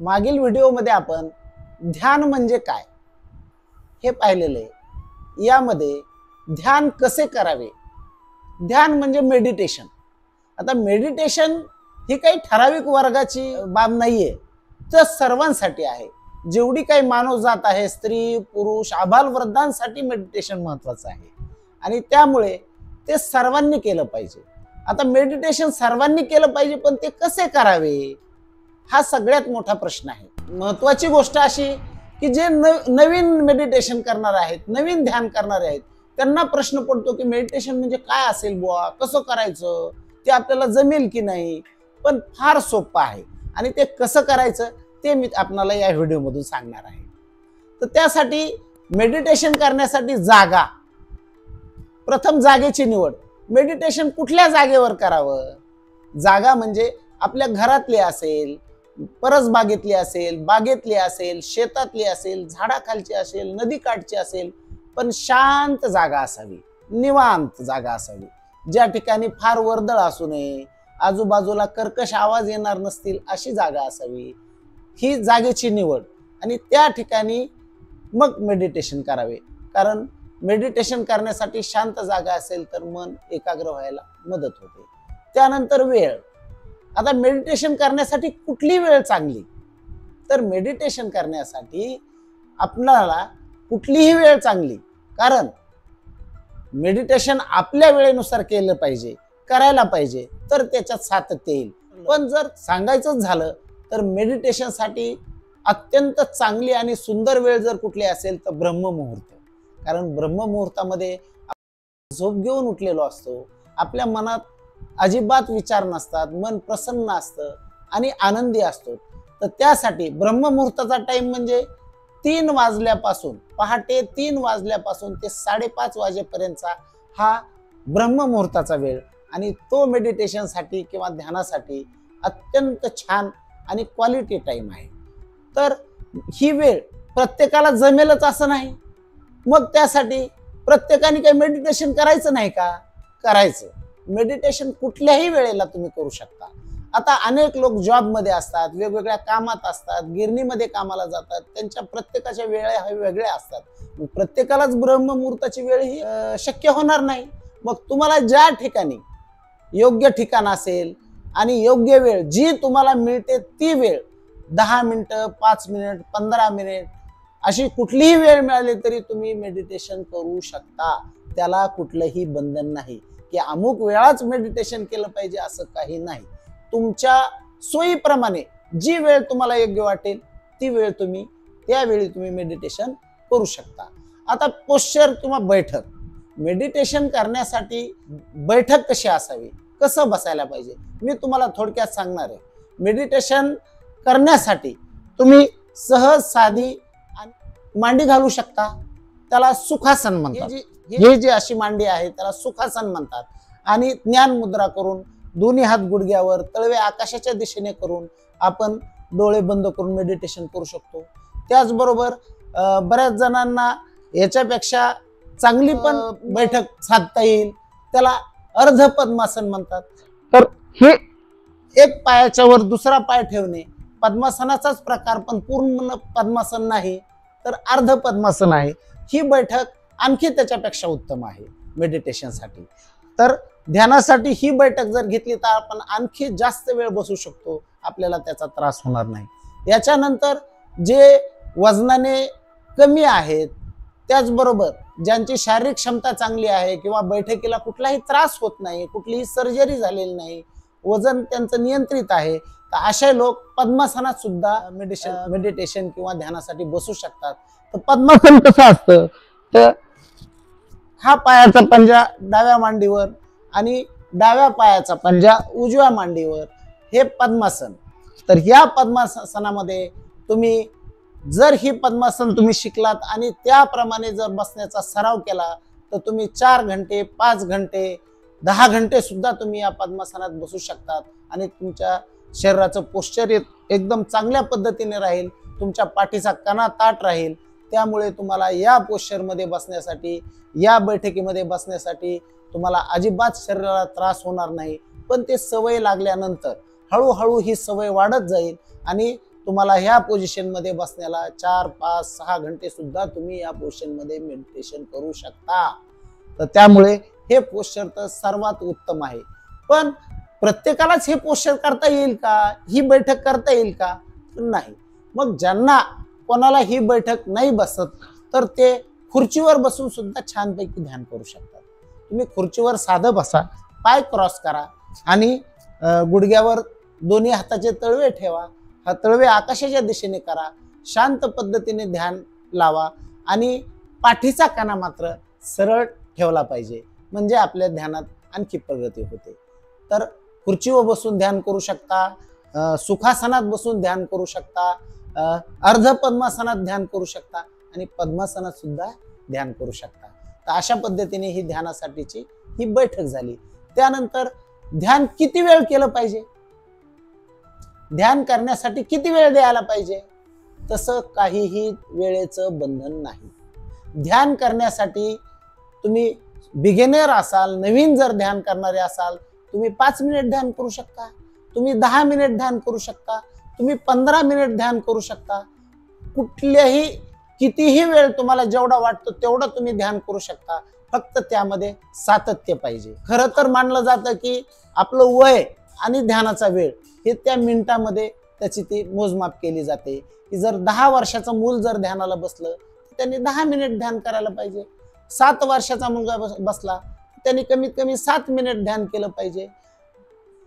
मागील व्हिडिओमध्ये आपण ध्यान म्हणजे काय हे पाहिलेलं आहे। यामध्ये ध्यान कसे करावे, ध्यान म्हणजे मेडिटेशन। आता मेडिटेशन ही काही ठराविक वर्गाची बाब नाहीये, तर सर्वांसाठी आहे। जेवढी काही मानवजात आहे, स्त्री पुरुष आबाल वृद्धांसाठी मेडिटेशन महत्त्वाचं आहे आणि त्यामुळे ते सर्वांनी केलं पाहिजे। आता मेडिटेशन सर्वांनी केलं पाहिजे, पण ते कसे करावे हा सगळ्यात मोठा प्रश्न आहे। महत्त्वाची गोष्ट अशी की जे नवीन मेडिटेशन करणार आहेत, नवीन ध्यान करणारे आहेत, त्यांना प्रश्न पडतो की मेडिटेशन म्हणजे काय असेल बुवा, कसं करायचं, ते आपल्याला जमेल की नाही। पण फार सोपं आहे आणि ते कसं करायचं ते मी आपल्याला या व्हिडिओमधून सांगणार आहे। तर त्यासाठी मेडिटेशन करण्यासाठी जागा, प्रथम जागेची निवड। मेडिटेशन कुठल्या जागेवर करावं? जागा म्हणजे आपल्या घरातली असेल, परसबागेतली असेल, बागेतली असेल, शेतातली असेल, झाडाखालची असेल, नदीकाठची असेल, पण शांत जागा असावी, निवांत जागा असावी, ज्या ठिकाणी फार वर्दळ असू नये, आजूबाजूला कर्कश आवाज येणार नसतील अशी जागा असावी। ही जागेची निवड आणि त्या ठिकाणी मग मेडिटेशन करावे, कारण मेडिटेशन करण्यासाठी शांत जागा असेल तर मन एकाग्र व्हायला मदत होते। त्यानंतर वेळ। आता मेडिटेशन करण्यासाठी कुठली वेळ चांगली? तर मेडिटेशन करण्यासाठी आपल्याला कुठलीही वेळ चांगली, कारण मेडिटेशन आपल्या वेळेनुसार केलं पाहिजे, करायला पाहिजे, तर त्याच्यात सातत्य येईल। पण जर सांगायचं झालं तर मेडिटेशनसाठी अत्यंत चांगली आणि सुंदर वेळ जर कुठली असेल तर ब्रह्ममुहूर्त। कारण ब्रह्ममुहूर्तामध्ये झोप घेऊन उठलेलो असतो, आपल्या मनात अजिबात विचार नसतात, मन प्रसन्न असतं आणि आनंदी असतो। तर त्यासाठी ब्रह्ममुहूर्ताचा टाइम म्हणजे 3 वाजल्यापासून, पहाटे 3 वाजल्यापासून ते 5:30 वाजेपर्यंतचा हा ब्रह्ममुहूर्ताचा वेळ आणि तो मेडिटेशनसाठी किंवा ध्यानासाठी अत्यंत छान आणि क्वालिटी टाइम आहे। तर ही वेळ प्रत्येकाला जमेलच असं नाही, मग त्यासाठी प्रत्येकाने काही मेडिटेशन करायचं नाही का? करायचं। मेडिटेशन कुठल्याही वेळेला तुम्ही करू शकता। आता अनेक लोक जॉबमध्ये असतात, वेगवेगळ्या कामात असतात, गिरणीमध्ये कामाला जातात, त्यांच्या प्रत्येकाच्या वेळा वेगळ्या असतात, प्रत्येकालाच ब्रह्ममुहूर्ताची वेळ ही शक्य होणार नाही। मग तुम्हाला ज्या ठिकाणी योग्य ठिकाण असेल आणि योग्य वेळ जी तुम्हाला मिळते ती वेळ 10 मिनिटं, 5 मिनिट, 15 मिनिट अशी कुठलीही वेळ मिळाली तरी तुम्ही मेडिटेशन करू शकता। त्याला कुठलंही बंधन नाही की अमुक वेळाच मेडिटेशन केलं पाहिजे असं काही नाही। तुमच्या सोयीप्रमाणे जी वेळ तुम्हाला योग्य वाटेल ती वेळ तुम्ही त्यावेळी तुम्ही मेडिटेशन करू शकता। आता पोश्चर किंवा बैठक, मेडिटेशन करण्यासाठी बैठक कशी असावी, कसं बसायला पाहिजे मी तुम्हाला थोडक्यात सांगणार आहे। मेडिटेशन करण्यासाठी तुम्ही सहज साधी मांडी घालू शकता, त्याला सुखासन म्हणतात। ही जी अशी मांडी आहे त्याला सुखासन म्हणतात आणि ज्ञान मुद्रा करून दोन्ही हात गुडघ्यावर, तळवे आकाशाच्या दिशेने करून आपण डोळे बंद करून मेडिटेशन करू शकतो। त्याचबरोबर बऱ्याच जणांना याच्यापेक्षा चांगली पण बैठक साधता येईल, त्याला अर्ध पद्मासन म्हणतात। तर हे एक पायाच्या वर दुसरा पाय ठेवणे पद्मासनाचाच प्रकार, पण पूर्ण पद्मासन नाही तर अर्ध पद्मासन आहे। ही बैठक आणखी त्याच्यापेक्षा उत्तम आहे मेडिटेशनसाठी। तर ध्यानासाठी ही बैठक जर घेतली तर आपण आणखी जास्त वेळ बसू शकतो, आपल्याला त्याचा त्रास होणार नाही। याच्यानंतर जे वजनाने कमी आहेत, त्याचबरोबर ज्यांची शारीरिक क्षमता चांगली आहे किंवा बैठकीला कुठलाही त्रास होत नाही, कुठलीही सर्जरी झालेली नाही, वजन त्यांचं नियंत्रित आहे, तर असे लोक पद्मासनात सुद्धा मेडिटेशन किंवा ध्यानासाठी बसू शकतात। तर पद्मासन कसं असतं तर हा पायाचा पंजा डाव्या मांडीवर आणि डाव्या पायाचा पंजा उजव्या मांडीवर, हे पद्मासन। तर या पद्मासनामध्ये तुम्ही जर ही पद्मासन तुम्ही शिकलात आणि त्याप्रमाणे जर बसण्याचा सराव केला तर तुम्ही 4 घंटे, 5 घंटे, 10 घंटे सुद्धा तुम्ही या पद्मासनात बसू शकतात आणि तुमच्या शरीराचं पोश्चर एकदम चांगल्या पद्धतीने राहील, तुमच्या पाठीचा कणा ताठ राहील। त्यामुळे तुम्हाला या पोश्चरमध्ये बसण्यासाठी, या बैठकीमध्ये बसण्यासाठी तुम्हाला अजिबात शरीराला त्रास होणार नाही। पण ते सवय लागल्यानंतर हळूहळू ही सवय वाढत जाईल आणि तुम्हाला ह्या पोझिशन मध्ये बसण्याला 4, 5, 6 घंटे सुद्धा तुम्ही या पोझिशन मध्ये मेडिटेशन करू शकता. तर त्यामुळे हे पोश्चर तर सर्वात उत्तम आहे. पण प्रत्येकालाच हे पोश्चर करता येईल का, ही बैठक करता येईल का? नाही. मग ज्यांना कोणाला ही बैठक नाही बसत तर ते खुर्चीवर बसून सुद्धा छानपैकी ध्यान करू शकतात. तुम्ही खुर्चीवर साधं बसा, पाय क्रॉस करा आणि गुडघ्यावर दोन्ही हाताचे तळवे ठेवा. हा तळवे आकाशाच्या दिशेने करा. शांत पद्धतीने ध्यान लावा आणि पाठीचा कणा मात्र सरळ ठेवला पाहिजे, म्हणजे आपल्या ध्यानात आणखी प्रगती होते. तर खुर्चीवर बसून ध्यान करू शकता, सुखासनात बसून ध्यान करू शकता, अर्ध पद्मासनात ध्यान करू शकता आणि पद्मासनात सुद्धा ध्यान करू शकता. तर अशा पद्धतीने ही ध्यानासाठीची ही बैठक झाली. त्यानंतर ध्यान किती वेळ केलं पाहिजे, ध्यान करण्यासाठी किती वेळ द्यायला पाहिजे, तसं काहीही वेळेचं बंधन नाही. ध्यान करण्यासाठी तुम्ही बिगिनर असाल, नवीन जर ध्यान करणारे असाल, तुम्ही 5 मिनिट ध्यान करू शकता, तुम्ही 10 मिनिट ध्यान करू शकता, तुम्ही 15 मिनिट ध्यान करू शकता. कुठल्याही कितीही वेळ तुम्हाला जेवढा वाटतो तेवढा तुम्ही ध्यान करू शकता. फक्त त्यामध्ये सातत्य पाहिजे. खरं तर मानलं जातं की आपलं वय आणि ध्यानाचा वेळ हे त्या मिनिटामध्ये त्याची ती मोजमाप केली जाते. की जर 10 वर्षाचं मूल जर ध्यानाला बसलं तर त्यांनी 10 मिनिट ध्यान करायला पाहिजे. 7 वर्षाचा मुलगा बसला त्यांनी कमीत कमी 7 मिनिट ध्यान केलं पाहिजे.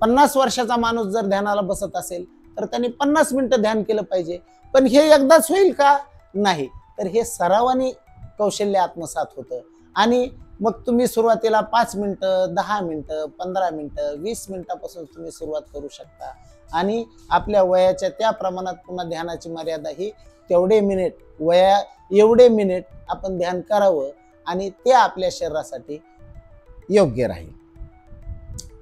50 वर्षाचा माणूस जर ध्यानाला बसत असेल तर त्यांनी 50 मिनिटं ध्यान केलं पाहिजे. पण हे एकदाच होईल का? नाही. तर हे सरावाने कौशल्य आत्मसात होतं आणि मग तुम्ही सुरुवातीला 5 मिनिटं, 10 मिनिटं, 15 मिनिटं, 20 मिनिटापासून तुम्ही सुरुवात करू शकता आणि आपल्या वयाच्या त्या प्रमाणात पुन्हा ध्यानाची मर्यादा ही तेवढे मिनिट, एवढे मिनिट आपण ध्यान करावं आणि ते आपल्या शरीरासाठी योग्य राहील.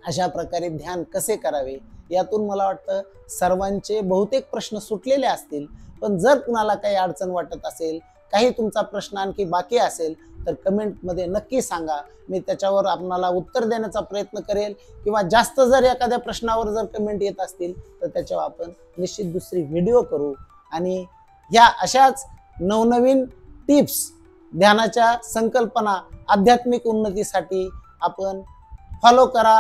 अशा प्रकारे ध्यान कसे करावे यातून मला वाटतं सर्वांचे बहुतेक प्रश्न सुटलेले असतील. पण जर कुणाला काही अडचण वाटत असेल, काही तुमचा प्रश्न आणखी बाकी असेल तर कमेंटमध्ये नक्की सांगा. मी त्याच्यावर आपणाला उत्तर देण्याचा प्रयत्न करेल किंवा जास्त जर एखाद्या प्रश्नावर जर कमेंट येत असतील तर त्याच्यावर आपण निश्चित दुसरी व्हिडिओ करू. आणि ह्या अशाच नवनवीन टिप्स, ध्यानाच्या संकल्पना, आध्यात्मिक उन्नतीसाठी आपण फॉलो करा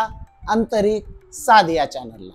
अंतरिक साध या चॅनलला.